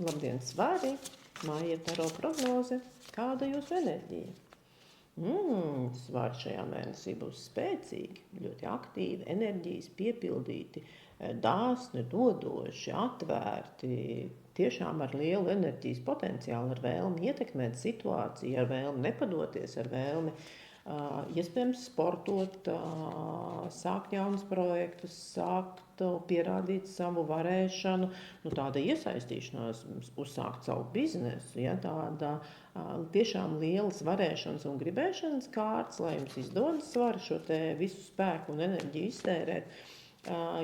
Labdien, svari! Māja taro prognoze. Kāda jūsu enerģija? Svari šajā mēnesī būs spēcīgi, ļoti aktīvi, enerģijas piepildīti, dāsni, dodoši, atvērti, tiešām ar lielu enerģijas potenciālu, ar vēlmi ietekmēt situāciju, ar vēlmi nepadoties, ar vēlmi iespējams sportot, sākt jaunus projektus, sākt pierādīt savu varēšanu, tāda iesaistīšanās, uzsākt savu biznesu, ja, tāda tiešām lielas varēšanas un gribēšanas kārtas, lai jums izdodas svari šo te visu spēku un enerģiju iztērēt,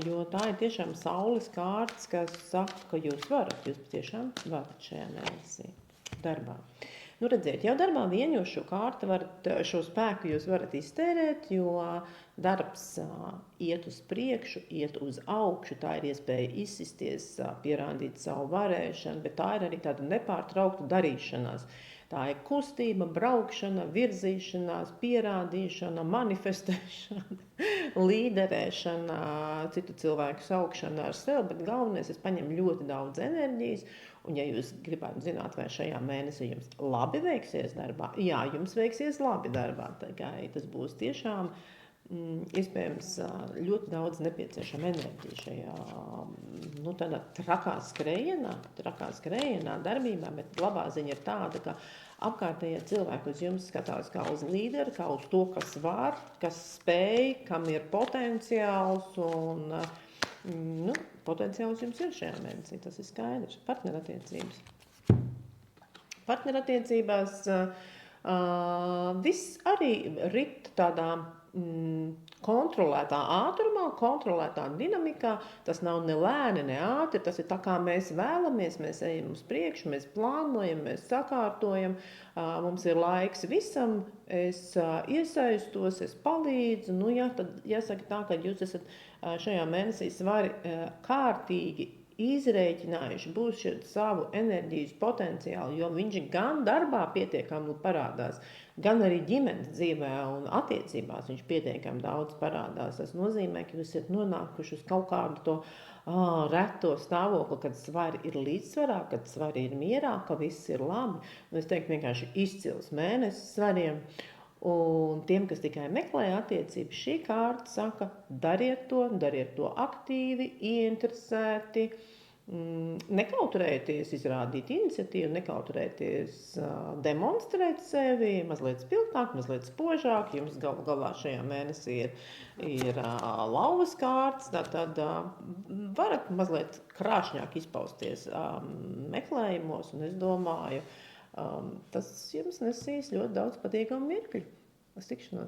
jo tā ir tiešām saules kārtas, kas saka, ka jūs tiešām varat šajā mēnesī darbā. Redziet, jau darbā vien jūs šo spēku jūs varat iztērēt, jo darbs iet uz priekšu, iet uz augšu, tā ir iespēja izsisties, pierādīt savu varēšanu, bet tā ir arī tāda nepārtraukta darīšanās. Tā ir kustība, braukšana, virzīšanās, pierādīšana, manifestēšana, līderēšana, citu cilvēku saukšana ar sevi, bet galvenais, es paņemu ļoti daudz enerģijas, un ja jūs gribētu zināt, vai šajā mēnesī jums labi veiksies darbā, jā, jums veiksies labi darbā, tas būs tiešām iespējams ļoti daudz nepieciešama enerģija šajā tādā trakā skrējienā darbībā, bet labā ziņa ir tāda, ka apkārtējie cilvēki uz jums skatās kā uz līderi, kā uz to, kas var, kas spēj, kam ir potenciāls, un potenciāls jums ir šajā mēnesī, tas ir skaidrs. Partnerattiecībās viss arī rit tādā kontrolētā ātrumā, kontrolētā dinamikā, tas nav ne lēni, ne ātri, tas ir tā kā mēs vēlamies, mēs ejam uz priekšu, mēs plānojam, mēs sakārtojam, mums ir laiks visam, es iesaistos, es palīdzu, tad jāsaka tā, ka jūs esat šajā mēnesī svari kārtīgi izrēķinājuši būs savu enerģijas potenciālu, jo viņš gan darbā pietiekami parādās, gan arī ģimenes dzīvē un attiecībās viņš pietiekami daudz parādās. Tas nozīmē, ka jūs esat nonākuši uz kaut kādu to reto stāvokli, kad svari ir līdzsvarā, kad svari ir mierā, ka viss ir labi. Un es teiktu vienkārši izcils mēnesis svariem. Un tiem, kas tikai meklē attiecības, šī kārta saka, dariet to aktīvi, ieinteresēti, nekautrēties izrādīt iniciatīvu, nekautrēties demonstrēt sevi, mazliet spilgtāk, mazliet spožāk, jums galā šajā mēnesī ir lauvas kārtas, tad varat mazliet krāšņāk izpausties meklējumos, un es domāju, tas jums nesīs ļoti daudz patīkamu mirkļu. Uz tikšanos!